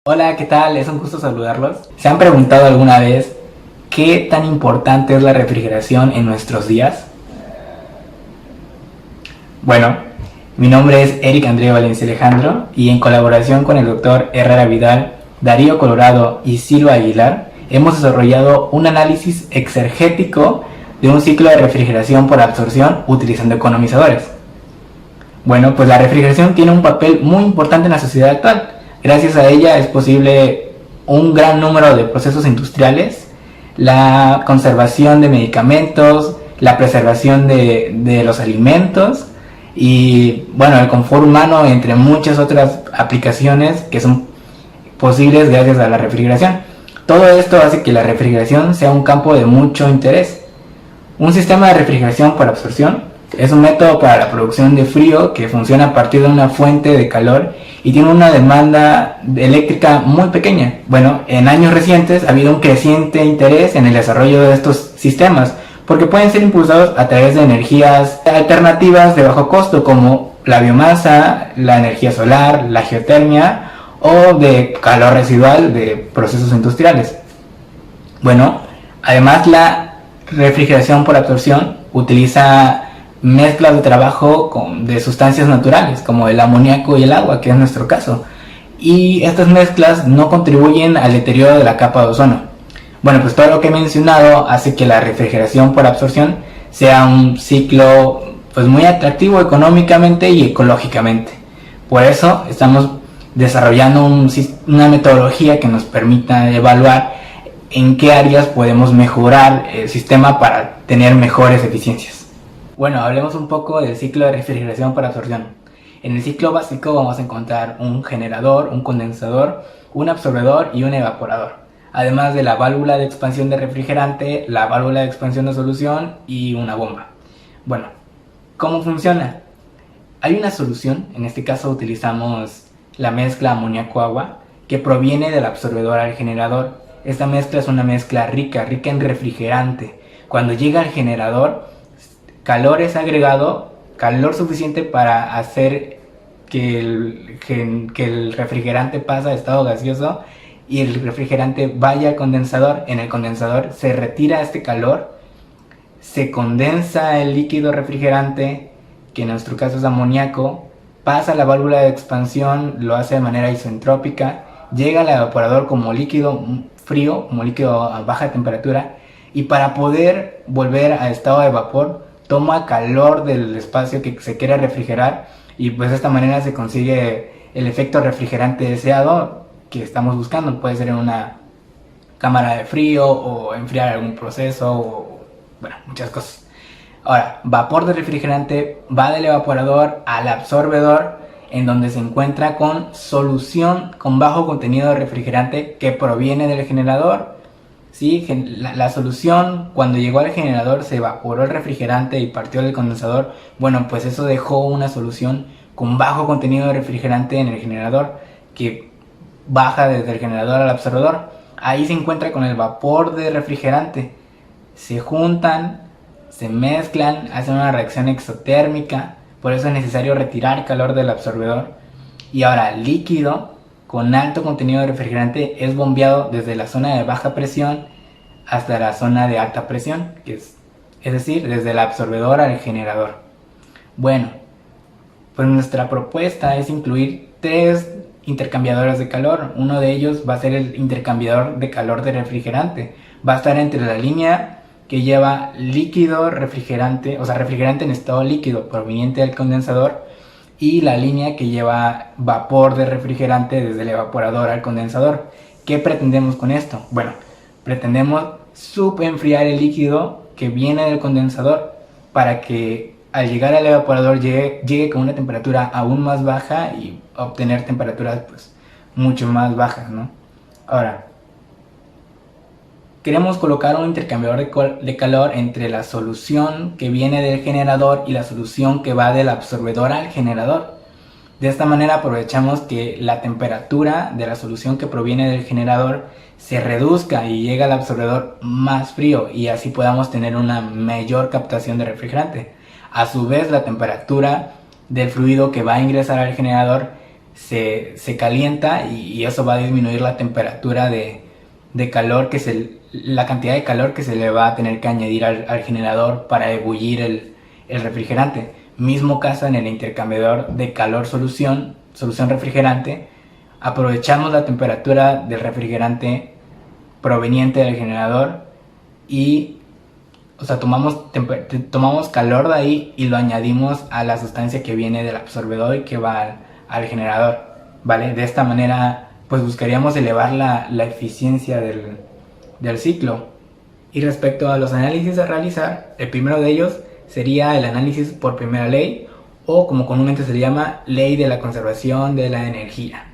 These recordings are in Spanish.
Hola, ¿qué tal? Es un gusto saludarlos. ¿Se han preguntado alguna vez qué tan importante es la refrigeración en nuestros días? Bueno, mi nombre es Eric André Valencia Alejandro y en colaboración con el doctor Herrera Vidal, Darío Colorado y Silva Aguilar, hemos desarrollado un análisis exergético de un ciclo de refrigeración por absorción utilizando economizadores. Bueno, pues la refrigeración tiene un papel muy importante en la sociedad actual. Gracias a ella es posible un gran número de procesos industriales, la conservación de medicamentos, la preservación de los alimentos y, bueno, el confort humano, entre muchas otras aplicaciones que son posibles gracias a la refrigeración. Todo esto hace que la refrigeración sea un campo de mucho interés. Un sistema de refrigeración por absorción es un método para la producción de frío que funciona a partir de una fuente de calor y tiene una demanda eléctrica muy pequeña. Bueno, en años recientes ha habido un creciente interés en el desarrollo de estos sistemas porque pueden ser impulsados a través de energías alternativas de bajo costo como la biomasa, la energía solar, la geotermia o de calor residual de procesos industriales. Bueno, además la refrigeración por absorción utiliza mezclas de trabajo de sustancias naturales como el amoníaco y el agua, que es nuestro caso, y estas mezclas no contribuyen al deterioro de la capa de ozono. Bueno, pues todo lo que he mencionado hace que la refrigeración por absorción sea un ciclo pues muy atractivo económicamente y ecológicamente. Por eso estamos desarrollando una metodología que nos permita evaluar en qué áreas podemos mejorar el sistema para tener mejores eficiencias. Bueno, hablemos un poco del ciclo de refrigeración por absorción. En el ciclo básico vamos a encontrar un generador, un condensador, un absorbedor y un evaporador, además de la válvula de expansión de refrigerante, la válvula de expansión de solución y una bomba. Bueno, ¿cómo funciona? Hay una solución, en este caso utilizamos la mezcla amoníaco-agua, que proviene del absorbedor al generador. Esta mezcla es una mezcla rica en refrigerante. Cuando llega al generador, calor es agregado, calor suficiente para hacer que el refrigerante pase a estado gaseoso y el refrigerante vaya al condensador. En el condensador se retira este calor, se condensa el líquido refrigerante, que en nuestro caso es amoníaco, pasa a la válvula de expansión, lo hace de manera isentrópica, llega al evaporador como líquido frío, como líquido a baja temperatura, y para poder volver a estado de vapor toma calor del espacio que se quiere refrigerar y pues de esta manera se consigue el efecto refrigerante deseado que estamos buscando. Puede ser en una cámara de frío o enfriar algún proceso o bueno, muchas cosas. Ahora, vapor de refrigerante va del evaporador al absorbedor, en donde se encuentra con solución con bajo contenido de refrigerante que proviene del generador. ¿Sí? La solución, cuando llegó al generador, se evaporó el refrigerante y partió del condensador. Bueno, pues eso dejó una solución con bajo contenido de refrigerante en el generador, que baja desde el generador al absorbedor. Ahí se encuentra con el vapor de refrigerante. Se juntan, se mezclan, hacen una reacción exotérmica. Por eso es necesario retirar calor del absorbedor. Y ahora el líquido con alto contenido de refrigerante es bombeado desde la zona de baja presión hasta la zona de alta presión, es decir, desde el absorbedor al generador. Bueno, pues nuestra propuesta es incluir 3 intercambiadores de calor. Uno de ellos va a ser el intercambiador de calor de refrigerante. Va a estar entre la línea que lleva líquido refrigerante, o sea, refrigerante en estado líquido proveniente del condensador, y la línea que lleva vapor de refrigerante desde el evaporador al condensador. ¿Qué pretendemos con esto? Bueno, pretendemos subenfriar el líquido que viene del condensador para que al llegar al evaporador llegue con una temperatura aún más baja y obtener temperaturas pues mucho más bajas, ¿no? Ahora, queremos colocar un intercambiador de calor entre la solución que viene del generador y la solución que va del absorbedor al generador. De esta manera aprovechamos que la temperatura de la solución que proviene del generador se reduzca y llegue al absorbedor más frío y así podamos tener una mayor captación de refrigerante. A su vez, la temperatura del fluido que va a ingresar al generador se calienta y eso va a disminuir la temperatura de calor la cantidad de calor que se le va a tener que añadir al generador para ebullir el refrigerante. Mismo caso en el intercambiador de calor-solución refrigerante. Aprovechamos la temperatura del refrigerante proveniente del generador y, o sea, tomamos calor de ahí y lo añadimos a la sustancia que viene del absorbedor y que va al generador, ¿vale? De esta manera, pues buscaríamos elevar la eficiencia del ciclo. Y respecto a los análisis a realizar, el primero de ellos sería el análisis por primera ley, o como comúnmente se llama, ley de la conservación de la energía.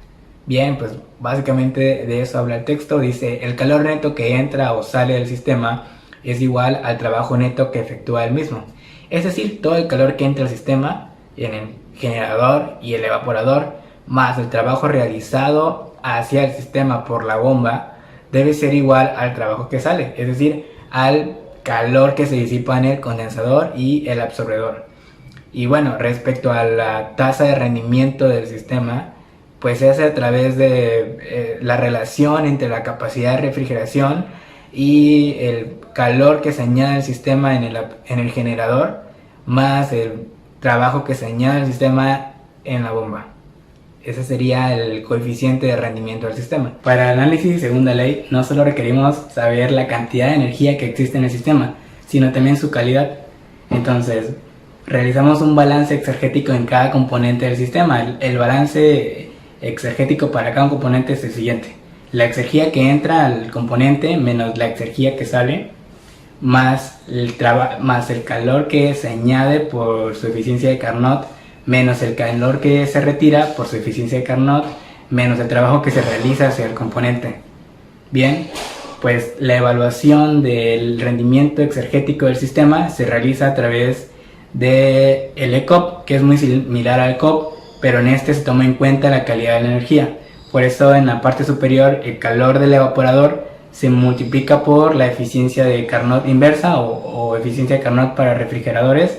Bien, pues básicamente de eso habla el texto. Dice: el calor neto que entra o sale del sistema es igual al trabajo neto que efectúa el mismo. Es decir, todo el calor que entra al sistema en el generador y el evaporador, más el trabajo realizado hacia el sistema por la bomba, debe ser igual al trabajo que sale, es decir, al calor que se disipa en el condensador y el absorbedor. Y bueno, respecto a la tasa de rendimiento del sistema, pues se hace a través de la relación entre la capacidad de refrigeración y el calor que se añade al sistema en el generador, más el trabajo que se añade al sistema en la bomba. Ese sería el coeficiente de rendimiento del sistema. Para el análisis segunda ley, no solo requerimos saber la cantidad de energía que existe en el sistema, sino también su calidad. Entonces, realizamos un balance exergético en cada componente del sistema. El balance exergético para cada componente es el siguiente: la exergía que entra al componente menos la exergía que sale, más el calor que se añade por su eficiencia de Carnot, menos el calor que se retira por su eficiencia de Carnot, menos el trabajo que se realiza hacia el componente. Bien, pues la evaluación del rendimiento exergético del sistema se realiza a través del ECOP, que es muy similar al COP, pero en este se toma en cuenta la calidad de la energía. Por eso en la parte superior el calor del evaporador se multiplica por la eficiencia de Carnot inversa o eficiencia de Carnot para refrigeradores,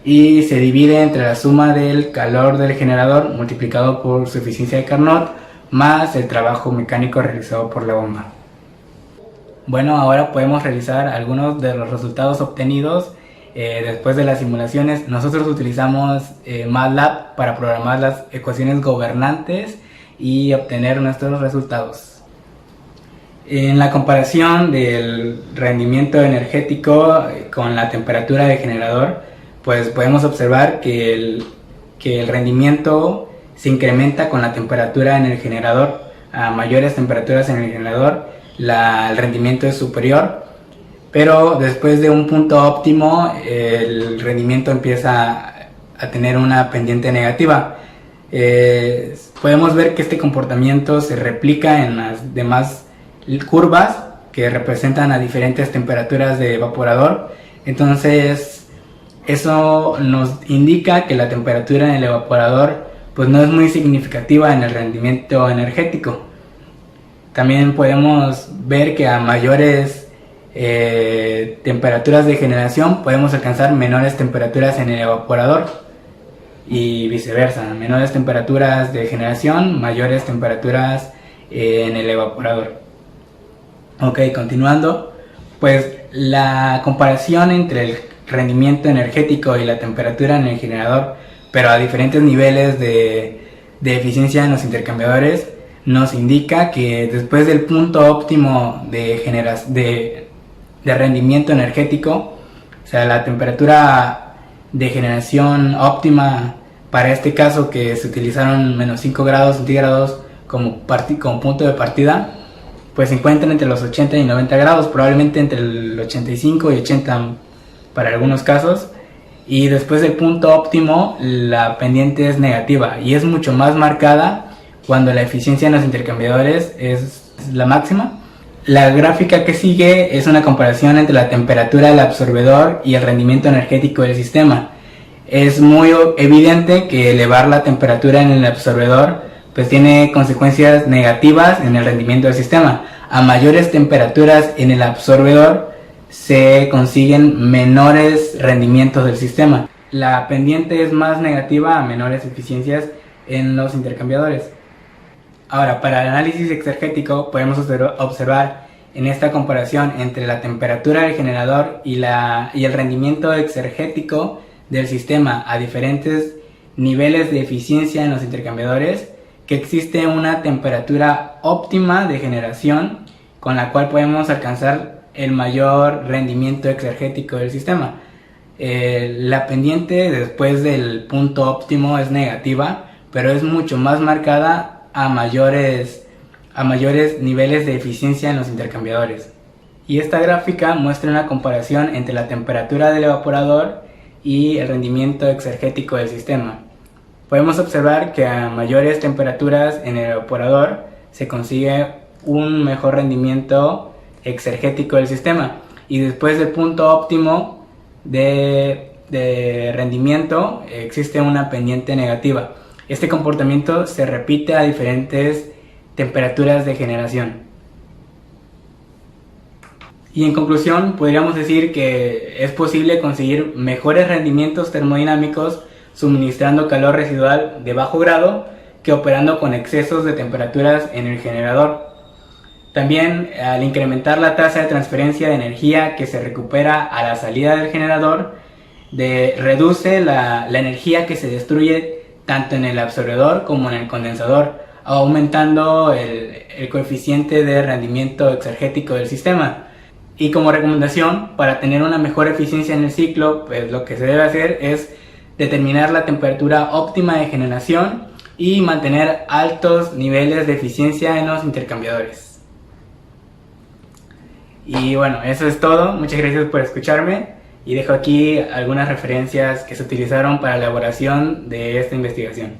y se divide entre la suma del calor del generador multiplicado por su eficiencia de Carnot más el trabajo mecánico realizado por la bomba. Bueno, ahora podemos realizar algunos de los resultados obtenidos después de las simulaciones. Nosotros utilizamos MATLAB para programar las ecuaciones gobernantes y obtener nuestros resultados. En la comparación del rendimiento energético con la temperatura del generador, pues podemos observar que el rendimiento se incrementa con la temperatura en el generador. A mayores temperaturas en el generador, el rendimiento es superior, pero después de un punto óptimo el rendimiento empieza a tener una pendiente negativa. Podemos ver que este comportamiento se replica en las demás curvas que representan a diferentes temperaturas de evaporador. Entonces eso nos indica que la temperatura en el evaporador pues no es muy significativa en el rendimiento energético. También podemos ver que a mayores temperaturas de generación podemos alcanzar menores temperaturas en el evaporador y viceversa, menores temperaturas de generación, mayores temperaturas en el evaporador. Ok, continuando, pues la comparación entre el rendimiento energético y la temperatura en el generador, pero a diferentes niveles de eficiencia en los intercambiadores, nos indica que después del punto óptimo de rendimiento energético, o sea, la temperatura de generación óptima para este caso, que se utilizaron menos 5 grados centígrados como punto de partida, pues se encuentran entre los 80 y 90 grados, probablemente entre el 85 y 80 para algunos casos, y después del punto óptimo la pendiente es negativa y es mucho más marcada cuando la eficiencia en los intercambiadores es la máxima. La gráfica que sigue es una comparación entre la temperatura del absorbedor y el rendimiento energético del sistema. Es muy evidente que elevar la temperatura en el absorbedor pues tiene consecuencias negativas en el rendimiento del sistema. A mayores temperaturas en el absorbedor se consiguen menores rendimientos del sistema. La pendiente es más negativa a menores eficiencias en los intercambiadores. Ahora, para el análisis exergético podemos observar en esta comparación entre la temperatura del generador y el rendimiento exergético del sistema a diferentes niveles de eficiencia en los intercambiadores, que existe una temperatura óptima de generación con la cual podemos alcanzar el mayor rendimiento exergético del sistema. La pendiente después del punto óptimo es negativa, pero es mucho más marcada a mayores niveles de eficiencia en los intercambiadores. Y esta gráfica muestra una comparación entre la temperatura del evaporador y el rendimiento exergético del sistema. Podemos observar que a mayores temperaturas en el evaporador se consigue un mejor rendimiento exergético del sistema, y después del punto óptimo de rendimiento existe una pendiente negativa. Este comportamiento se repite a diferentes temperaturas de generación. Y en conclusión, podríamos decir que es posible conseguir mejores rendimientos termodinámicos suministrando calor residual de bajo grado que operando con excesos de temperaturas en el generador. También, al incrementar la tasa de transferencia de energía que se recupera a la salida del generador, reduce la energía que se destruye tanto en el absorbedor como en el condensador, aumentando el coeficiente de rendimiento exergético del sistema. Y como recomendación, para tener una mejor eficiencia en el ciclo, pues lo que se debe hacer es determinar la temperatura óptima de generación y mantener altos niveles de eficiencia en los intercambiadores. Y bueno, eso es todo. Muchas gracias por escucharme, y dejo aquí algunas referencias que se utilizaron para la elaboración de esta investigación.